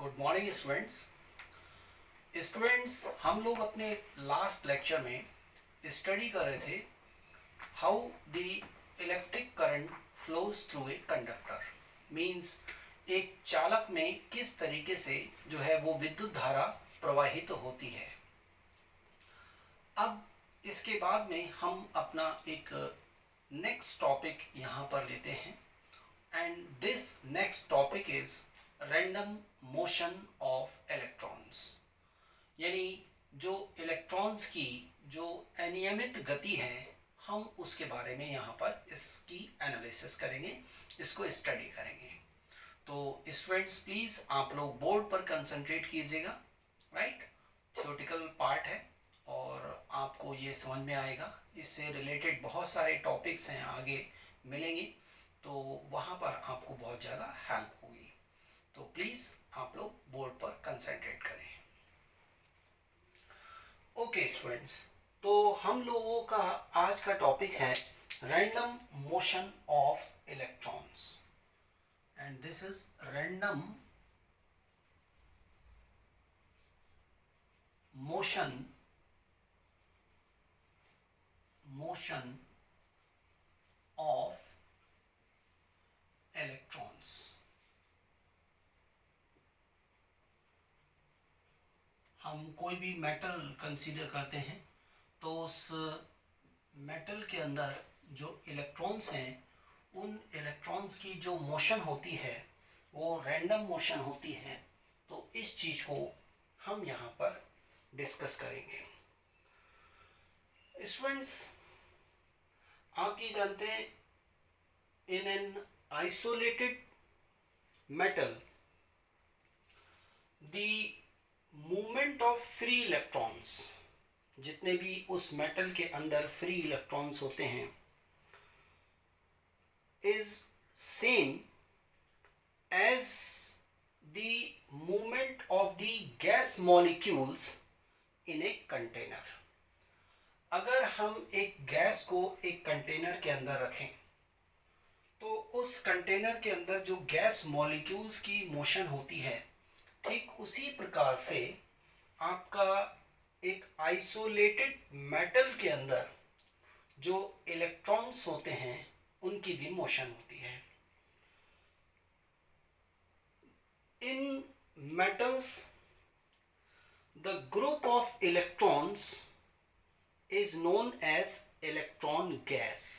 Good morning students हम लोग अपने लास्ट लेक्चर में स्टडी कर रहे थे how the electric current flows through a conductor. Means एक चालक में किस तरीके से जो है वो विद्युत धारा प्रवाहित होती है। अब इसके बाद में हम अपना एक नेक्स्ट टॉपिक यहाँ पर लेते हैं and this next topic is random motion of electrons. यानी जो इलेक्ट्रॉन्स की जो अनियमित गति है हम उसके बारे में यहाँ पर इसकी एनालिसिस करेंगे, इसको स्टडी करेंगे। तो स्टूडेंट्स प्लीज़ आप लोग बोर्ड पर कंसंट्रेट कीजिएगा, राइट। थ्योरेटिकल पार्ट है और आपको ये समझ में आएगा। इससे रिलेटेड बहुत सारे टॉपिक्स हैं आगे मिलेंगे, तो वहाँ पर आपको बहुत ज़्यादा हेल्प होगी। तो प्लीज़ आप लोग बोर्ड पर कंसंट्रेट करें। ओके स्टूडेंट्स, तो हम लोगों का आज का टॉपिक है random motion of electrons and this is random motion of electrons. हम कोई भी मेटल कंसीडर करते हैं तो उस मेटल के अंदर जो इलेक्ट्रॉन्स हैं उन इलेक्ट्रॉन्स की जो मोशन होती है वो रैंडम मोशन होती है। तो इस चीज़ को हम यहाँ पर डिस्कस करेंगे। स्टूडेंट्स आप ये जानते हैं in an isolated metal the movement of free electrons, जितने भी उस मेटल के अंदर फ्री इलेक्ट्रॉन्स होते हैं, is same as the movement of the gas molecules in a container. अगर हम एक गैस को एक कंटेनर के अंदर रखें तो उस कंटेनर के अंदर जो गैस मॉलिक्यूल्स की मोशन होती है, ठीक उसी प्रकार से आपका एक आइसोलेटेड मेटल के अंदर जो इलेक्ट्रॉन्स होते हैं उनकी भी मोशन होती है। In metals the group of electrons is known as electron gas.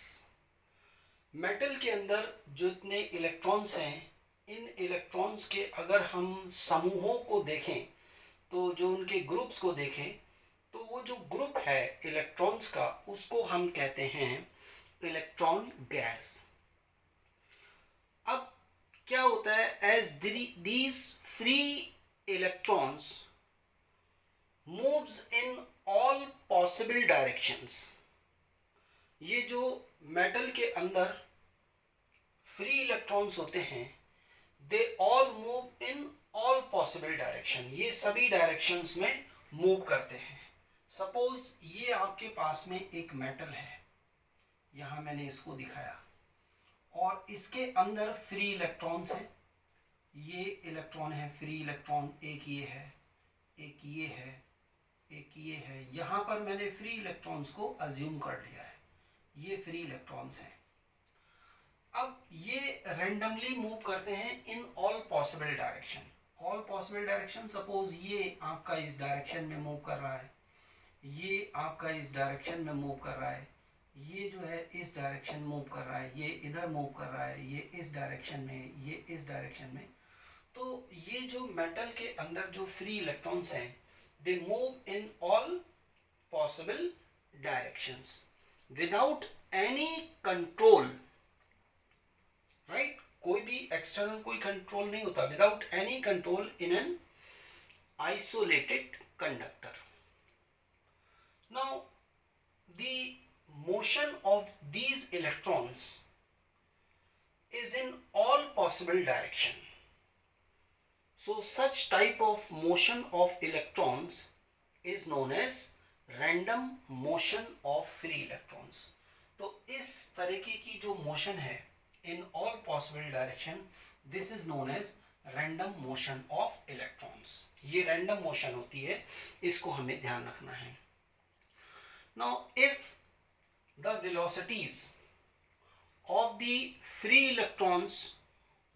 Metal के अंदर जितने इलेक्ट्रॉन्स हैं, इन इलेक्ट्रॉन्स के अगर हम समूहों को देखें तो जो उनके ग्रुप्स को देखें तो वो जो ग्रुप है इलेक्ट्रॉन्स का उसको हम कहते हैं इलेक्ट्रॉन गैस। अब क्या होता है, as these free electrons moves in all possible directions. ये जो मेटल के अंदर फ्री इलेक्ट्रॉन्स होते हैं they all move in all possible direction. ये सभी डायरेक्शंस में मूव करते हैं। सपोज ये आपके पास में एक मेटल है, यहाँ मैंने इसको दिखाया और इसके अंदर फ्री इलेक्ट्रॉन्स हैं। ये इलेक्ट्रॉन है फ्री इलेक्ट्रॉन, एक ये है, एक ये है, एक ये है। यहाँ पर मैंने फ्री इलेक्ट्रॉन्स को अज्यूम कर लिया है, ये फ्री इलेक्ट्रॉन्स हैं। अब ये रैंडमली मूव करते हैं in all possible direction. All possible direction, suppose ये आपका इस डायरेक्शन में मूव कर रहा है, ये आपका इस डायरेक्शन में मूव कर रहा है, ये जो है इस डायरेक्शन मूव कर रहा है, ये इधर मूव कर रहा है, ये इस डायरेक्शन में, ये इस डायरेक्शन में। तो ये जो मेटल के अंदर जो फ्री इलेक्ट्रॉन्स हैं they move in all possible directions without any control, right. कोई भी एक्सटर्नल कोई कंट्रोल नहीं होता, without any control in an isolated conductor. Now the motion of these electrons is in all possible direction. So such type of motion of electrons is known as random motion of free electrons. तो इस तरीके की जो motion है in all possible direction, this is known as random motion of electrons. ये random motion होती है, इसको हमें ध्यान रखना है। Now if the velocities of the free electrons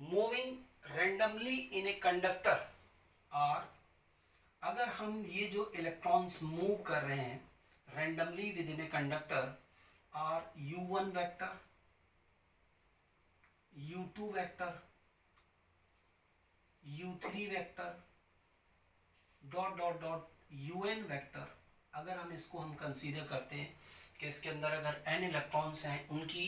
moving randomly in a conductor are, अगर हम ये जो इलेक्ट्रॉन्स मूव कर रहे हैं randomly within a conductor are u1 vector, u2 vector, u3 vector dot dot dot un vector, अगर हम इसको हम कंसीडर करते हैं कि इसके अंदर अगर n इलेक्ट्रॉन्स हैं, उनकी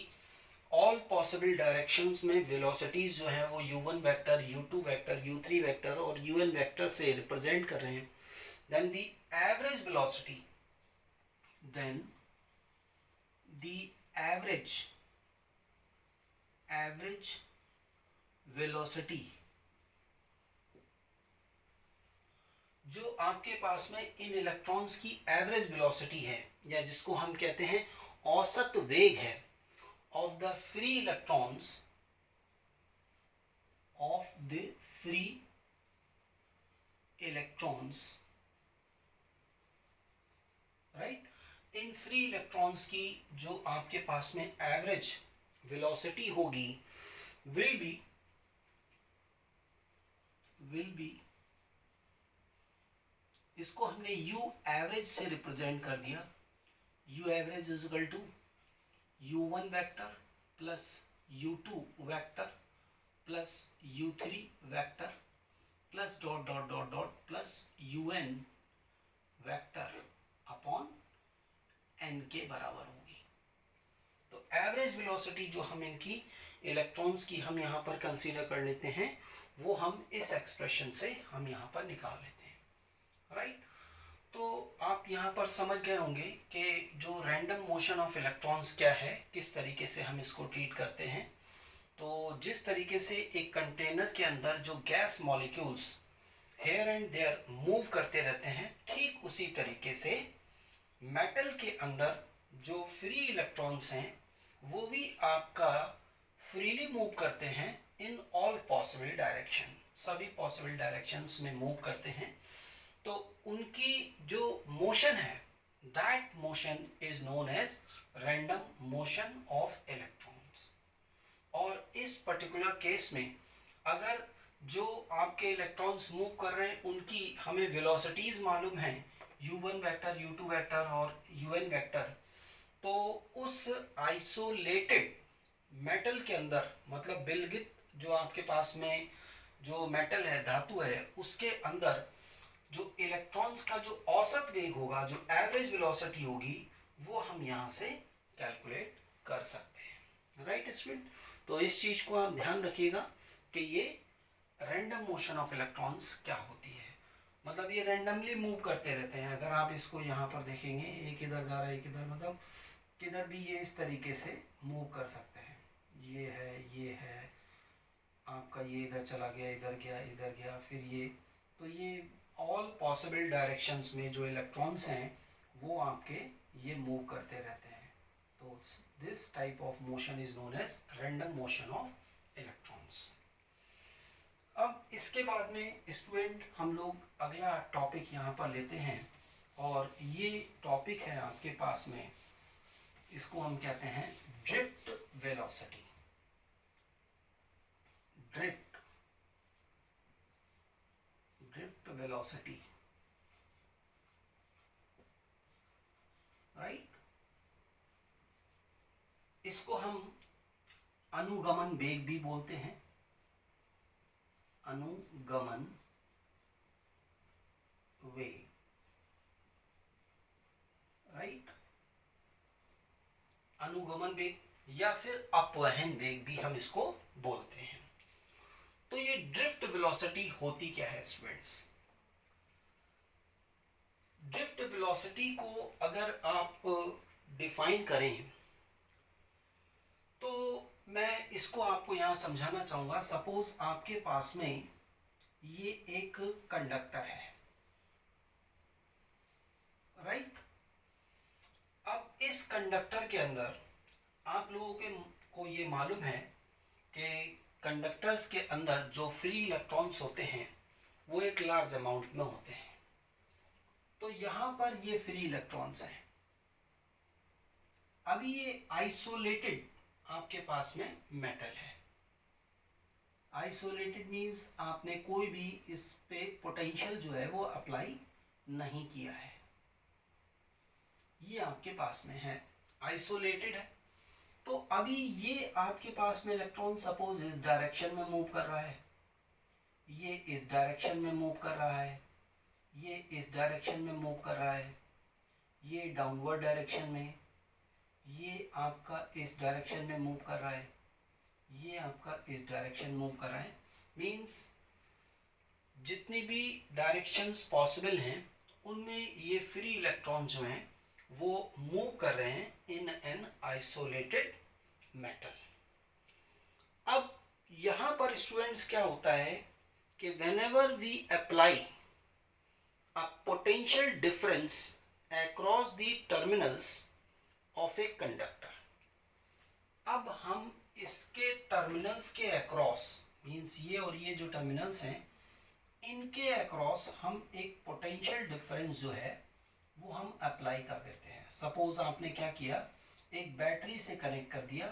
ऑल पॉसिबल डायरेक्शंस में वेलोसिटीज जो है वो u1 vector, u2 vector, u3 vector और un वेक्टर से रिप्रेजेंट कर रहे हैं, then the average velocity, then the average velocity जो आपके पास में इन इलेक्ट्रॉन्स की एवरेज वेलोसिटी है, या जिसको हम कहते हैं औसत वेग है, of the free electrons, right, इन फ्री इलेक्ट्रॉन्स की जो आपके पास में एवरेज वेलोसिटी होगी विल बी, इसको हमने u एवरेज से रिप्रेजेंट कर दिया, u average is equal to u1 vector plus u2 vector plus u3 vector plus dot dot dot dot plus un vector upon n के बराबर होगी। तो एवरेज वेलोसिटी जो हम इनकी इलेक्ट्रॉन्स की हम यहाँ पर कंसीडर कर लेते हैं, वो हम इस एक्सप्रेशन से हम यहाँ पर निकाल लेते हैं, राइट। तो आप यहाँ पर समझ गए होंगे कि जो रैंडम मोशन ऑफ इलेक्ट्रॉन्स क्या है, किस तरीके से हम इसको ट्रीट करते हैं। तो जिस तरीके से एक कंटेनर के अंदर जो gas molecules here and there move करते रहते हैं, ठीक उसी तरीके से मेटल के अंदर जो फ्री इलेक्ट्रॉन्स हैं वो भी आपका फ्रीली मूव करते हैं इन ऑल पॉसिबल डायरेक्शन, सभी पॉसिबल डायरेक्शंस में मूव करते हैं। तो उनकी जो मोशन है, that motion is known as random motion of electrons. और इस पर्टिकुलर केस में अगर जो आपके इलेक्ट्रॉन्स मूव कर रहे हैं उनकी हमें वेलोसिटीज मालूम है, u1 वेक्टर, u2 वेक्टर और un वेक्टर, तो उस आइसोलेटेड मेटल के अंदर, मतलब बिलगित जो आपके पास में जो मेटल है, धातु है, उसके अंदर जो इलेक्ट्रॉन्स का जो औसत वेग होगा, जो एवरेज वेलोसिटी होगी, वो हम यहाँ से कैलकुलेट कर सकते हैं, राइट स्टूडेंट। तो इस चीज़ को आप ध्यान रखिएगा कि ये रैंडम मोशन ऑफ इलेक्ट्रॉन्स क्या होती है, मतलब ये रैंडमली मूव करते रहते हैं। अगर आप इसको यहाँ पर देखेंगे, एक इधर जा रहा है, एक इधर, मतलब किधर भी ये इस तरीके से मूव कर सकते हैं। ये है आपका, ये इधर चला गया, इधर गया, फिर ये, तो ये ऑल पॉसिबल डायरेक्शंस में जो इलेक्ट्रॉन्स हैं वो आपके ये मूव करते रहते हैं। तो this type of motion is known as random motion of electrons. अब इसके बाद में स्टूडेंट हम लोग अगला टॉपिक यहाँ पर लेते हैं, और ये टॉपिक है आपके पास में, इसको हम कहते हैं drift velocity. Drift velocity, right. इसको हम अनुगमन वेग भी बोलते हैं, अनुगमन वेग, राइट। अनुगमन वेग या फिर अपवहन वेग भी हम इसको बोलते हैं। तो ये ड्रिफ्ट वेलोसिटी होती क्या है स्टूडेंट्स? ड्रिफ्ट वेलोसिटी को अगर आप डिफाइन करें तो मैं इसको आपको यहाँ समझाना चाहूँगा। सपोज आपके पास में ये एक कंडक्टर है, राइट। अब इस कंडक्टर के अंदर आप लोगों को ये मालूम है कि कंडक्टर्स के अंदर जो फ्री इलेक्ट्रॉन्स होते हैं वो एक लार्ज अमाउंट में होते हैं। तो यहाँ पर ये फ्री इलेक्ट्रॉन्स हैं। अभी ये आइसोलेटेड आपके पास में मेटल है। आइसोलेटेड मीन्स आपने कोई भी इस पे पोटेंशियल जो है वो अप्लाई नहीं किया है। ये आपके पास में है, आइसोलेटेड है। तो अभी ये आपके पास में इलेक्ट्रॉन सपोज इस डायरेक्शन में मूव कर रहा है, ये इस डायरेक्शन में मूव कर रहा है, ये इस डायरेक्शन में मूव कर रहा है, ये डाउनवर्ड डायरेक्शन में, ये आपका इस डायरेक्शन में मूव कर रहा है, ये आपका इस डायरेक्शन मूव कर रहा है। मीन्स जितनी भी डायरेक्शंस पॉसिबल हैं उनमें ये फ्री इलेक्ट्रॉन जो हैं वो मूव कर रहे हैं इन एन आइसोलेटेड मेटल। अब यहाँ पर स्टूडेंट्स क्या होता है कि whenever we apply a potential difference across the terminals of a conductor, अब हम इसके टर्मिनल्स के अक्रॉस, मीन्स ये और ये जो टर्मिनल्स हैं इनके अक्रॉस हम एक पोटेंशियल डिफरेंस जो है वो हम अप्लाई कर देते हैं। सपोज आपने क्या किया, एक बैटरी से कनेक्ट कर दिया,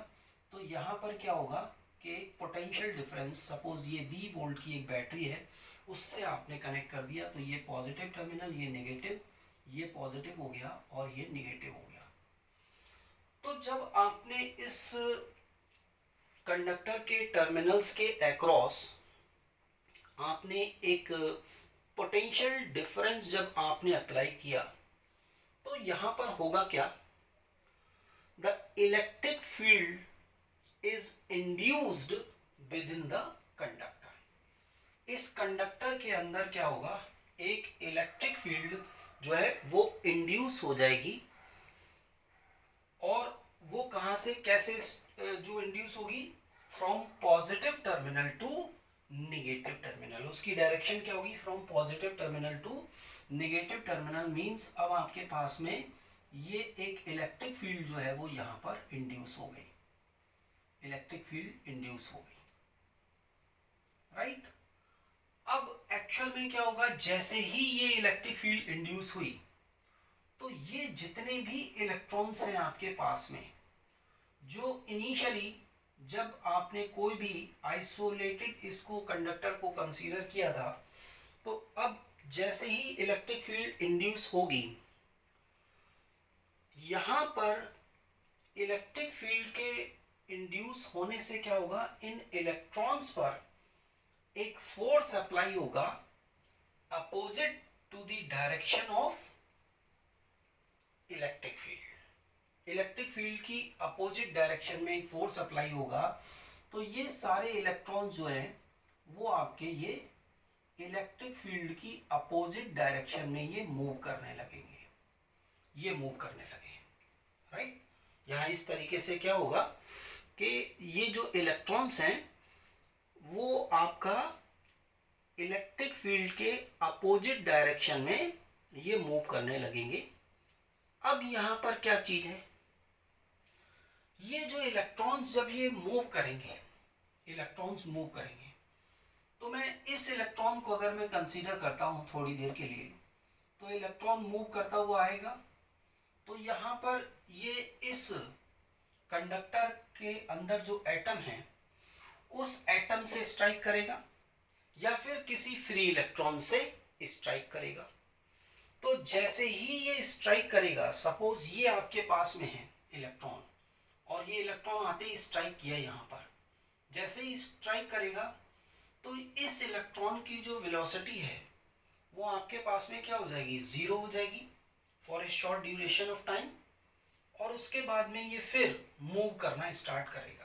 तो यहाँ पर क्या होगा कि पोटेंशियल डिफरेंस, सपोज ये 20 वोल्ट की एक बैटरी है, उससे आपने कनेक्ट कर दिया, तो ये पॉजिटिव टर्मिनल, ये नेगेटिव, ये पॉजिटिव हो गया और ये नेगेटिव हो गया। तो जब आपने इस कंडक्टर के टर्मिनल्स के अक्रॉस आपने एक पोटेंशियल डिफरेंस जब आपने अप्लाई किया, तो यहाँ पर होगा क्या, the electric field is induced with in the conductor. इस कंडक्टर के अंदर क्या होगा, एक इलेक्ट्रिक फील्ड जो है वो इंड्यूस हो जाएगी। और वो कहाँ से कैसे जो इंड्यूस होगी, from positive terminal to negative terminal. उसकी डायरेक्शन क्या होगी, from positive terminal to negative terminal. Means अब आपके पास में ये एक इलेक्ट्रिक फील्ड जो है वो यहाँ पर इंड्यूस हो गई, इलेक्ट्रिक फील्ड इंड्यूस हो गई, राइट। अब एक्चुअल में क्या होगा, जैसे ही ये इलेक्ट्रिक फील्ड इंड्यूस हुई तो ये जितने भी इलेक्ट्रॉन्स हैं आपके पास में, जो इनिशियली जब आपने कोई भी आइसोलेटेड इसको कंडक्टर को कंसीडर किया था, तो अब जैसे ही इलेक्ट्रिक फील्ड इंड्यूस होगी, यहाँ पर इलेक्ट्रिक फील्ड के इंड्यूस होने से क्या होगा, इन इलेक्ट्रॉन्स पर एक फोर्स अप्लाई होगा opposite to the direction of electric field. Electric field की अपोजिट डायरेक्शन में एक फोर्स अप्लाई होगा, तो ये सारे इलेक्ट्रॉन्स जो हैं वो आपके ये इलेक्ट्रिक फील्ड की अपोजिट डायरेक्शन में ये मूव करने लगेंगे, ये मूव करने लगे, राइट। यहाँ इस तरीके से क्या होगा कि ये जो इलेक्ट्रॉन्स हैं वो आपका इलेक्ट्रिक फील्ड के अपोजिट डायरेक्शन में ये मूव करने लगेंगे। अब यहाँ पर क्या चीज है, ये जो इलेक्ट्रॉन्स जब ये मूव करेंगे, इलेक्ट्रॉन्स मूव करेंगे, तो मैं इस इलेक्ट्रॉन को अगर मैं कंसीडर करता हूँ थोड़ी देर के लिए, तो इलेक्ट्रॉन मूव करता हुआ आएगा, तो यहाँ पर ये इस कंडक्टर के अंदर जो एटम है उस एटम से स्ट्राइक करेगा या फिर किसी फ्री इलेक्ट्रॉन से स्ट्राइक करेगा। तो जैसे ही ये स्ट्राइक करेगा, सपोज ये आपके पास में है इलेक्ट्रॉन, और ये इलेक्ट्रॉन आते ही स्ट्राइक किया यहाँ पर, जैसे ही स्ट्राइक करेगा तो इस इलेक्ट्रॉन की जो वेलोसिटी है वो आपके पास में क्या हो जाएगी, जीरो हो जाएगी for a short duration of time, और उसके बाद में ये फिर मूव करना स्टार्ट करेगा।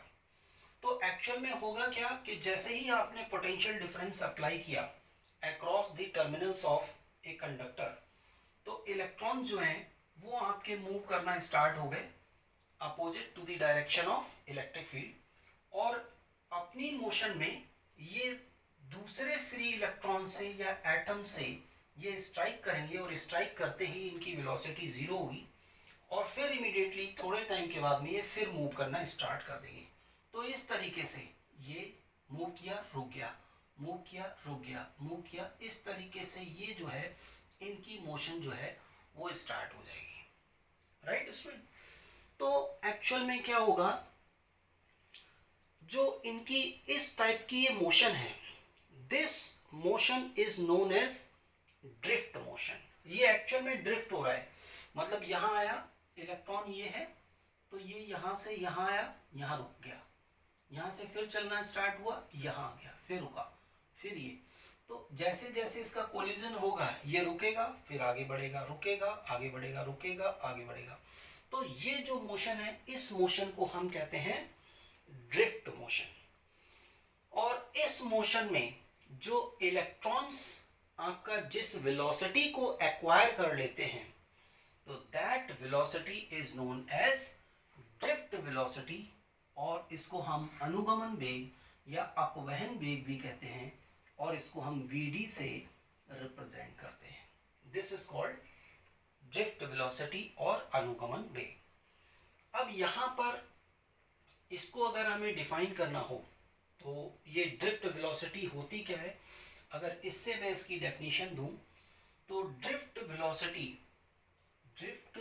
तो एक्चुअल में होगा क्या कि जैसे ही आपने पोटेंशियल डिफरेंस अप्लाई किया across the terminals of a conductor, तो इलेक्ट्रॉन जो हैं वो आपके मूव करना स्टार्ट हो गए opposite to the direction of electric field, और अपनी मोशन में ये दूसरे फ्री इलेक्ट्रॉन से या एटम से ये स्ट्राइक करेंगे, और स्ट्राइक करते ही इनकी वेलोसिटी जीरो होगी, और फिर इमीडिएटली थोड़े टाइम के बाद में ये फिर मूव करना स्टार्ट कर देंगे। तो इस तरीके से ये मूव किया रुक गया, मूव किया रुक गया, मूव किया, इस तरीके से ये जो है इनकी मोशन जो है वो स्टार्ट हो जाएगी, राइट स्टूडेंट। तो एक्चुअल में क्या होगा, जो इनकी इस टाइप की ये मोशन है, this motion is known as drift motion. ये एक्चुअल में ड्रिफ्ट हो रहा है, मतलब यहाँ आया इलेक्ट्रॉन, ये है तो ये यहाँ से यहाँ आया, यहाँ रुक गया, यहाँ से फिर चलना स्टार्ट हुआ, यहाँ आ गया, फिर रुका, फिर ये। तो जैसे जैसे इसका कोलिजन होगा ये रुकेगा, फिर आगे बढ़ेगा, रुकेगा, आगे बढ़ेगा, रुकेगा, आगे बढ़ेगा। तो ये जो मोशन है, इस मोशन को हम कहते हैं ड्रिफ्ट मोशन। और इस मोशन में जो इलेक्ट्रॉन्स आपका जिस वेलोसिटी को एक्वायर कर लेते हैं, तो that velocity is known as drift velocity, और इसको हम अनुगमन वेग या अपवहन वेग भी कहते हैं, और इसको हम Vd से रिप्रेजेंट करते हैं। This is called drift velocity और अनुगमन वेग। अब यहाँ पर इसको अगर हमें डिफाइन करना हो तो ये ड्रिफ्ट वेलोसिटी होती क्या है, अगर इससे मैं इसकी डेफिनेशन दूं तो ड्रिफ्ट वेलोसिटी, ड्रिफ्ट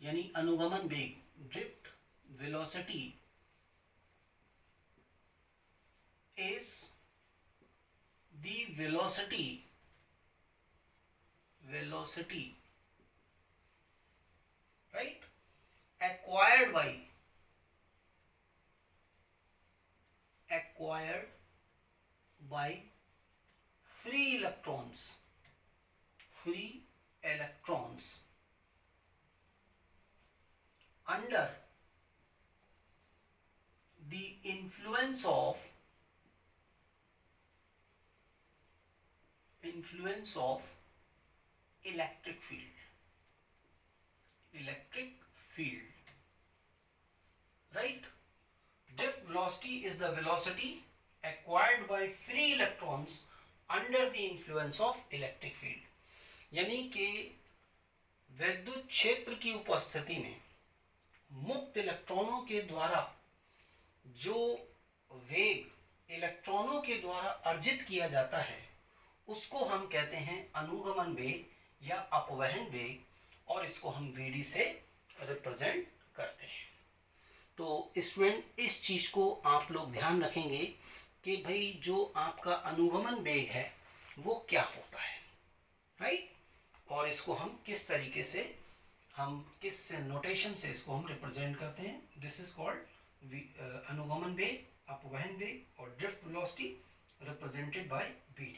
यानी अनुगमन वेग, drift velocity is the velocity right acquired by free electrons under the influence of electric field, right? Drift velocity is the velocity acquired by free electrons under the influence of electric field। यानी कि विद्युत क्षेत्र की उपस्थिति में मुक्त इलेक्ट्रॉनों के द्वारा जो वेग इलेक्ट्रॉनों के द्वारा अर्जित किया जाता है, उसको हम कहते हैं अनुगमन वेग या अपवहन वेग, और इसको हम Vd से रिप्रेजेंट करते हैं। तो स्टूडेंट इस चीज़ को आप लोग ध्यान रखेंगे कि भाई जो आपका अनुगमन वेग है वो क्या होता है, राइट, और इसको हम किस तरीके से, हम किस नोटेशन से इसको हम रिप्रेजेंट करते हैं। दिस इज कॉल्ड अनुगमन वेग, अपवहन वेग और drift velocity represented by Vd।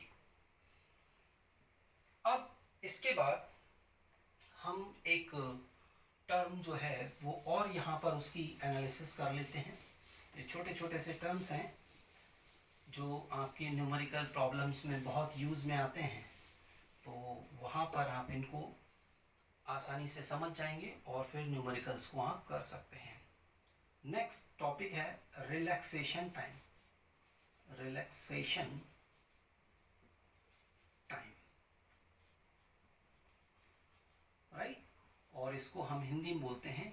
अब इसके बाद हम एक टर्म जो है वो और यहाँ पर उसकी एनालिसिस कर लेते हैं। ये छोटे छोटे से टर्म्स हैं जो आपके न्यूमेरिकल प्रॉब्लम्स में बहुत यूज़ में आते हैं, तो वहाँ पर आप इनको आसानी से समझ जाएंगे और फिर न्यूमेरिकल्स को आप कर सकते हैं। नेक्स्ट टॉपिक है relaxation time, relaxation time, right, और इसको हम हिंदी में बोलते हैं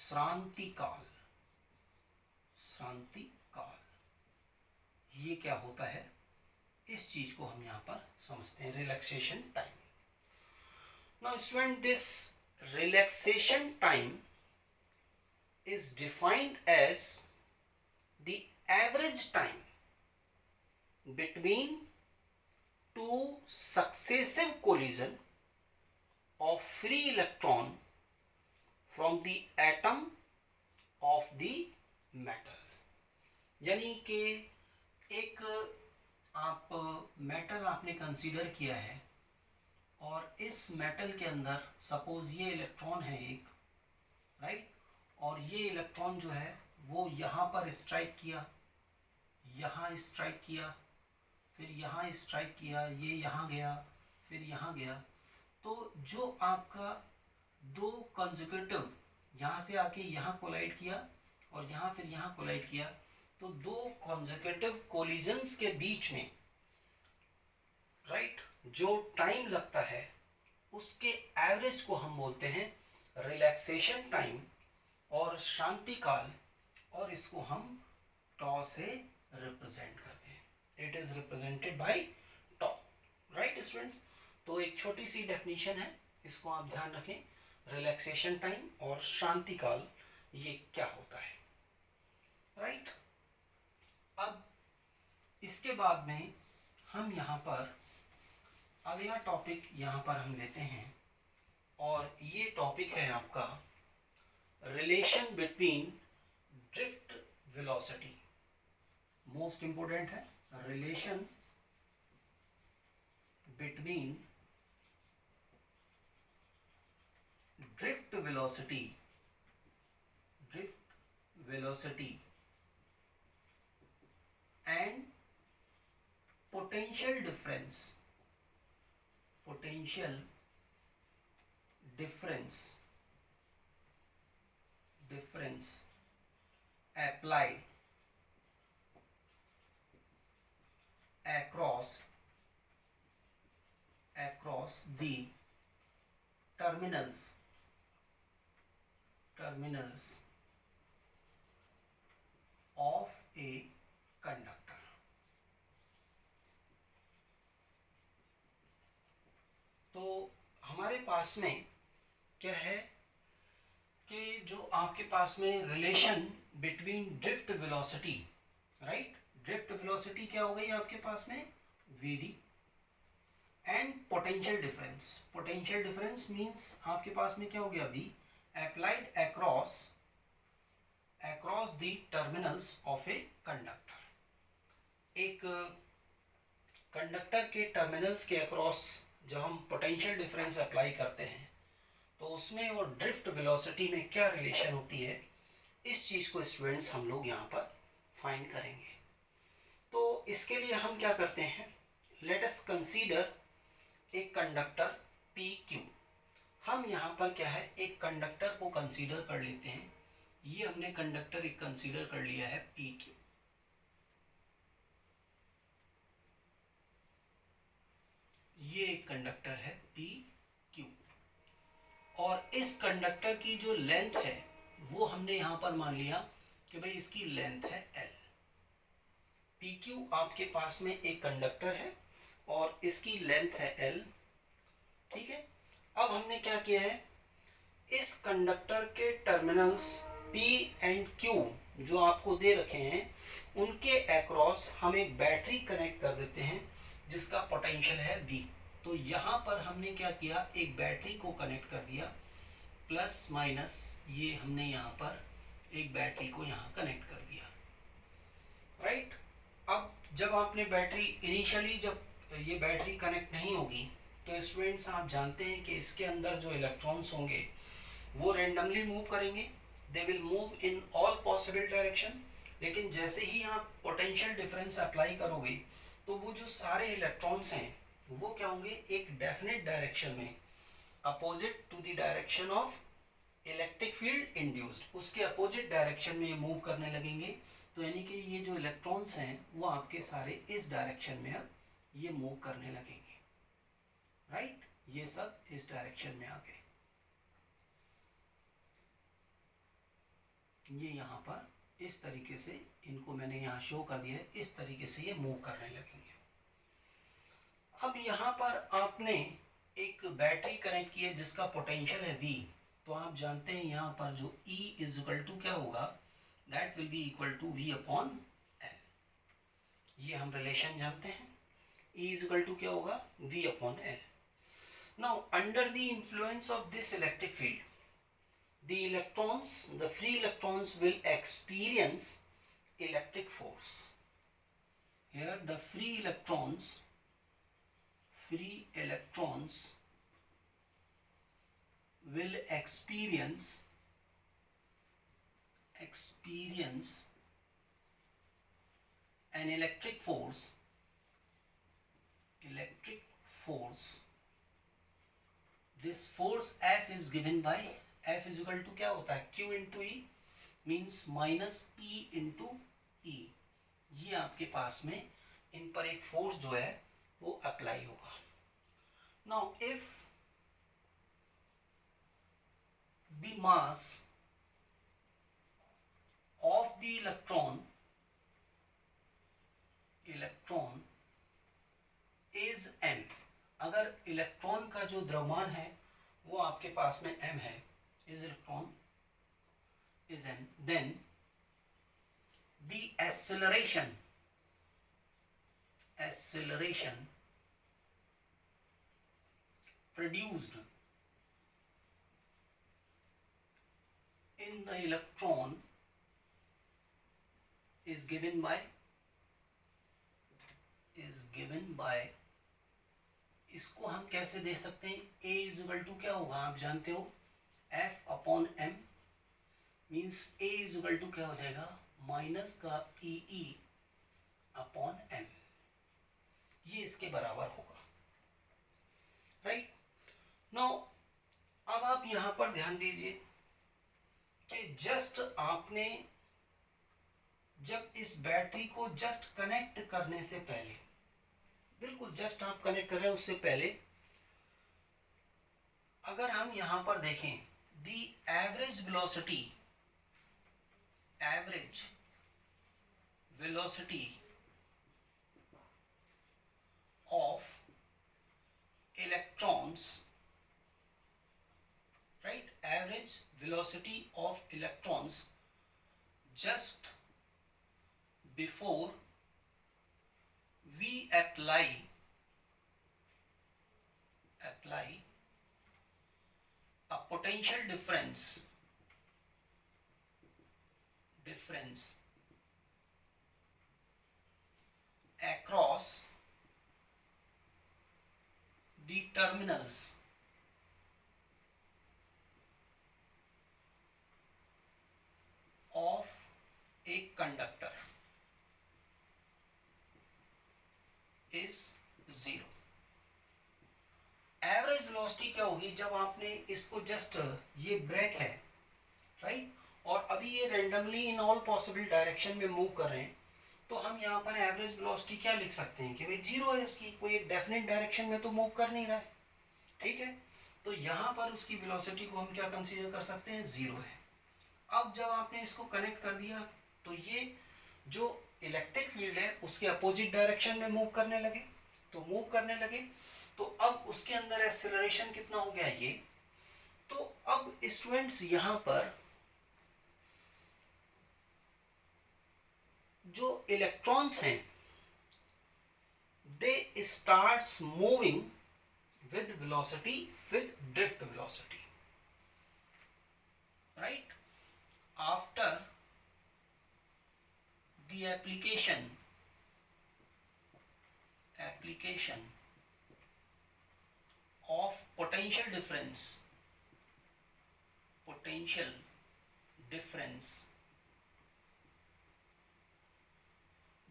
श्रांति काल। श्रांति काल ये क्या होता है, इस चीज को हम यहाँ पर समझते हैं, relaxation time. Now student, this relaxation time is defined as the average time between two successive collision of free electron from the atom of the metal। यानी कि एक आप मेटल आपने कंसीडर किया है और इस मेटल के अंदर सपोज ये इलेक्ट्रॉन है एक, राइट, और ये इलेक्ट्रॉन जो है वो यहाँ पर स्ट्राइक किया, यहाँ स्ट्राइक किया, फिर यहाँ स्ट्राइक किया, ये यहाँ गया, फिर यहाँ गया। तो जो आपका दो कंसेक्यूटिव यहाँ से आके यहाँ कोलाइड किया और यहाँ फिर यहाँ कोलाइड किया, तो दो कंसेक्यूटिव कोलिजन्स के बीच में, राइट, जो टाइम लगता है उसके एवरेज को हम बोलते हैं रिलैक्सेशन टाइम और शांति काल, और इसको हम टॉ से रिप्रेजेंट करते हैं। It is represented by tau, right students. तो एक छोटी सी डेफिनेशन है, इसको आप ध्यान रखें। रिलैक्सेशन टाइम और शांति काल, ये क्या होता है, राइट। अब इसके बाद में हम यहाँ पर अगला टॉपिक यहाँ पर हम लेते हैं, और ये टॉपिक है आपका relation between drift velocity. Most important है, relation between drift velocity and potential difference applied across the terminals of a conductor। तो हमारे पास में क्या है कि जो आपके पास में relation between drift velocity, right, drift velocity क्या हो गई आपके पास में vd, and potential difference means आपके पास में क्या हो गया v applied across the terminals of a conductor. एक कंडक्टर के टर्मिनल्स के अक्रॉस जब हम पोटेंशियल डिफरेंस अप्लाई करते हैं तो उसमें और ड्रिफ्ट वेलोसिटी में क्या रिलेशन होती है, इस चीज़ को स्टूडेंट्स हम लोग यहाँ पर फाइंड करेंगे। तो इसके लिए हम क्या करते हैं, लेट अस कंसीडर एक कंडक्टर PQ। हम यहाँ पर क्या है, एक कंडक्टर को कंसीडर कर लेते हैं। ये हमने कंडक्टर एक कंसीडर कर लिया है PQ। ये एक कंडक्टर है PQ, और इस कंडक्टर की जो लेंथ है वो हमने यहाँ पर मान लिया कि भाई इसकी लेंथ है L। PQ आपके पास में एक कंडक्टर है और इसकी लेंथ है L, ठीक है। अब हमने क्या किया है, इस कंडक्टर के टर्मिनल्स P एंड Q जो आपको दे रखे हैं उनके अक्रॉस हम एक बैटरी कनेक्ट कर देते हैं जिसका पोटेंशियल है V। तो यहाँ पर हमने क्या किया, एक बैटरी को कनेक्ट कर दिया, प्लस माइनस ये हमने यहाँ पर एक बैटरी को यहाँ कनेक्ट कर दिया, राइट। अब जब आपने बैटरी इनिशियली जब ये बैटरी कनेक्ट नहीं होगी तो स्टूडेंट्स आप जानते हैं कि इसके अंदर जो इलेक्ट्रॉन्स होंगे वो रेंडमली मूव करेंगे, they will move in all possible direction. लेकिन जैसे ही आप पोटेंशियल डिफरेंस अप्लाई करोगे तो वो जो सारे इलेक्ट्रॉन्स हैं वो क्या होंगे, एक डेफिनेट डायरेक्शन में opposite to the direction of electric field induced, उसके अपोजिट डायरेक्शन में ये मूव करने लगेंगे। तो यानी कि ये जो इलेक्ट्रॉन्स हैं वो आपके सारे इस डायरेक्शन में अब ये मूव करने लगेंगे, राइट। ये सब इस डायरेक्शन में आ गए, ये यहाँ पर इस तरीके से इनको मैंने यहाँ शो कर दिया है, इस तरीके से ये मूव करने लगेंगे। अब यहाँ पर आपने एक बैटरी कनेक्ट की है जिसका पोटेंशियल है V। तो आप जानते हैं यहाँ पर जो E इज इक्वल टू क्या होगा, that will be equal to V upon L। ये हम रिलेशन जानते हैं, E इज इक्वल टू क्या होगा, V upon L। Now under the influence of this electric field the free electrons will experience electric force. Here the free electrons will experience an electric force. This force F is given by F is equal to क्या होता है, Q into e, means minus E into e. ये आपके पास में इन पर एक force जो है वो अप्लाई होगा। Now if the mass of the electron अगर इलेक्ट्रॉन का जो द्रव्यमान है वो आपके पास में m है, is electron is m, then the acceleration produced in the electron is given by इसको हम कैसे दे सकते हैं, a इज इक्वल टू क्या होगा आप जानते हो, f upon m, means a is equal to क्या हो जाएगा, माइनस का ई अपॉन m, ये इसके बराबर होगा, राइट। नाउ अब आप यहां पर ध्यान दीजिए कि जस्ट आपने जब इस बैटरी को जस्ट कनेक्ट करने से पहले, बिल्कुल जस्ट आप कनेक्ट कर रहे हैं उससे पहले, अगर हम यहां पर देखें the average velocity of electrons, right, average velocity of electrons just before we apply a potential difference across the terminals of a conductor is 0। Average velocity क्या होगी जब आपने इसको जस्ट, ये ब्रेक है, राइट, और अभी ये रेंडमली इन ऑल पॉसिबल डायरेक्शन में मूव कर रहे हैं, तो हम यहाँ पर एवरेज वेलोसिटी क्या लिख सकते हैं कि भाई 0 है, इसकी कोई एक डेफिनेट डायरेक्शन में तो मूव कर नहीं रहा है, ठीक है, तो यहाँ पर उसकी वेलोसिटी को हम क्या कंसीडर कर सकते हैं, 0 है। अब जब आपने इसको कनेक्ट कर दिया तो ये जो इलेक्ट्रिक फील्ड है उसके अपोजिट डायरेक्शन में मूव करने लगे, तो अब उसके अंदर एक्सेलरेशन कितना हो गया ये, तो अब स्टूडेंट्स यहाँ पर जो इलेक्ट्रॉन्स हैं they starts moving with velocity, with drift velocity, right, after the application of potential difference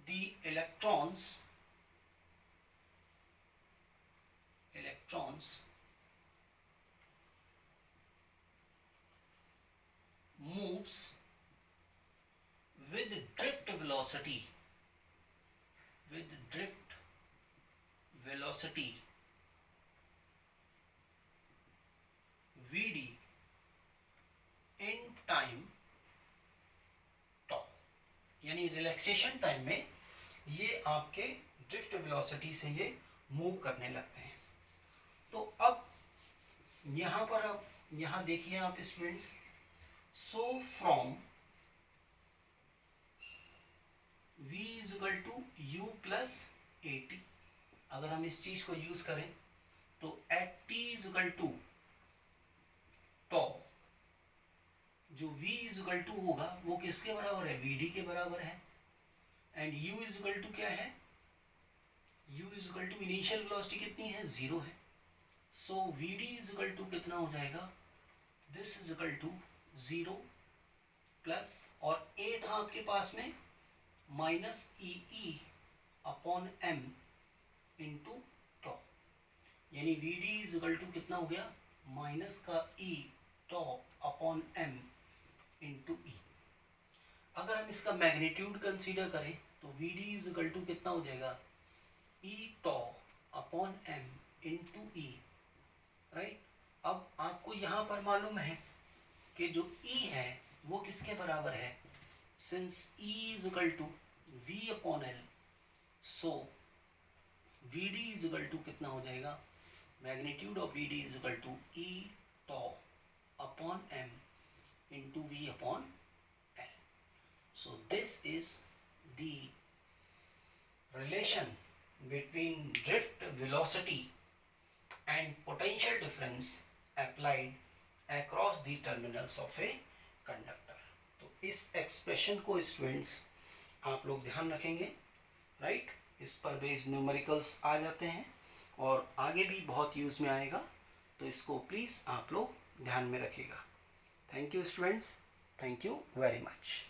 the electrons moves with drift velocity Vd in time tau, यानी रिलैक्सेशन टाइम में ये आपके ड्रिफ्ट वेलोसिटी से ये मूव करने लगते हैं। तो अब यहाँ पर आप यहाँ देखिए आप students, so from v is equal to u plus at, अगर हम इस चीज को यूज करें तो at t is equal to tau, जो v is equal to होगा वो किसके बराबर है, vd के बराबर है, and u is equal to क्या है, u is equal to initial velocity कितनी है, 0 है, सो vd is equal to कितना हो जाएगा, this is equal to 0 plus, और a था आपके पास में minus e upon m into tau, यानी vd इज इक्वल टू कितना हो गया, माइनस का e टॉ अपॉन m इंटू ई। अगर हम इसका मैग्नीट्यूड कंसीडर करें तो vd इज इक्वल टू कितना हो जाएगा, e टॉ अपॉन m इंटू ई, राइट। अब आपको यहाँ पर मालूम है कि जो E है वो किसके बराबर है, since E is equal to V upon L, so VD is equal to कितना हो जाएगा, magnitude of Vd is equal to E tau upon m into V upon L. So this is the relation between drift velocity and potential difference applied across the terminals of a conductor. तो इस expression को students आप लोग ध्यान रखेंगे, right. इस पर based numericals आ जाते हैं और आगे भी बहुत यूज़ में आएगा, तो इसको प्लीज़ आप लोग ध्यान में रखिएगा। Thank you students, thank you very much.